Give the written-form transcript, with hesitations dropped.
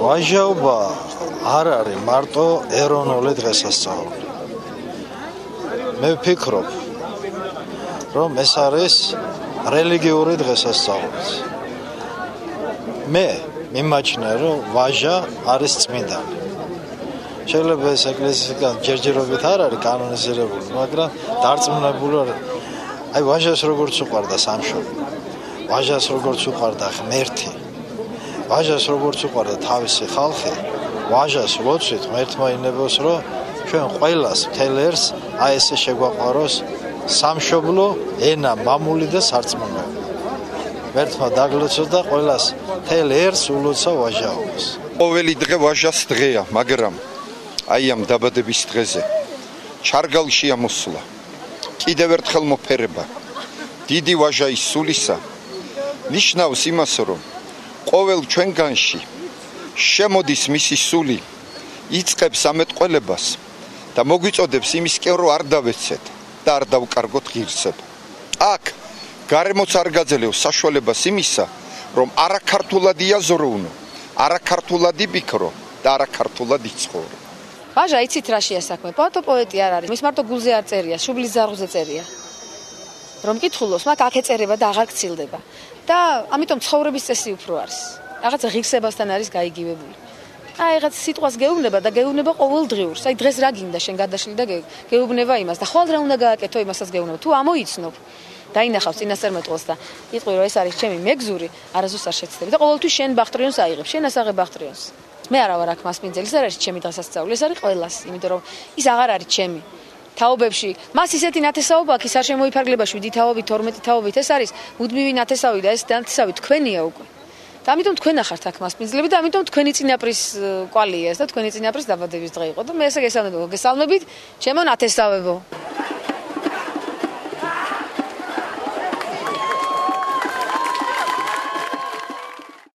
ვაჟაობა არ არის მარტო ეროვნული დღესასწაული. მე ვფიქრობ, რომ ეს არის რელიგიური დღესასწაულიც. მე მიმაჩნია, რომ ვაჟა არის წმინდანი. შეიძლება ეს ეკლესიისგან ჯერჯერობით არ არის კანონიზირებული, მაგრამ დარწმუნებული ვარ, აი ვაჟას როგორც უყვარდა სამშობლო, ვაჟას როგორც უყვარდა ღმერთი, ვაჟას როგორც უყვარდა თავისი ხალხი, ვაჟას ვოცვით ღმერთმა ინებოს, რომ ჩვენ ყველას მთელ ერს აი ესე შეგვაყვაროს სამშობლო, ენა, მამული და სარწმუნოება. ღმერთმა დაგლოცოს და ყველას მთელ ერს ულოცა ვაჟაობას. ყოველი დღე ვაჟას დღეა, მაგრამ აი ამ დაბადების დღეზე ჩარგალში ამოსვლა, კიდევ ერთხელ მოფერება, დიდი ვაჟაის სულისა ნიშნავს იმას, რომ ყოველ ჩვენგანში შემოდის მისი სული, იწყებს ამეტყველებას და მოგვიწოდებს იმისკენ, რომ არ დავეცეთ და არ დავკარგოთ ღირსება. აქ გარემოც არ გაძლევს საშუალებას იმისა, რომ არაქართულად იაზროვნო, არაქართულად იფიქრო და არაქართულად იცხოვრო. ვაჟა იცით რა შეასაქმე? პოეტი არ არის. მის მარტო გულზე არ წერია, შუბლის ზარღვზე წერია. რომ კითხულობს, მაგ აქ ეწერება და აღარ გცილდება. და ამიტომ ცხოვრების წესი უფრო არის. რაღაც ღირსებასთან არის გაიგივებული. აი რაღაც სიტყვას გეუბნება და გეუბნება ყოველდღიურს. აი დღეს რა გინდა შენ გადაშლი და გეუბნება იმას და ხვალ რა უნდა გააკეთო იმასაც გეუბნება. თუ ამოიცნობ დაინახავს წინასწარმეტყველს და იტყვი რომ ეს არის ჩემი მეგზური, არასდროს არ შეცდები და ყოველთვის შენ ბახტრიონს აიღებ, შენ ასაღებ ბახტრიონს. მე არა ვარ აქ მასპინძელი, ეს არ არის ჩემი დღესასწაული, ეს არის ყველას, იმიტომ რომ ის აღარ არის ჩემი. თაობებში მას ისეთი ნათესაობა აქვს, ის არ შემოიფარგლება 7 თაობით, 12 თაობით, ეს არის მუდმივი ნათესავი და ეს ნათესავი თქვენია უკვე. და ამიტომ თქვენ ახართ აქ მასპინძლები და ამიტომ თქვენი წინაპრის კვალია ეს და თქვენი წინაპრის დაბადების დღე იყო და მე ესე გესალმებით, ჩემო ნათესავებო.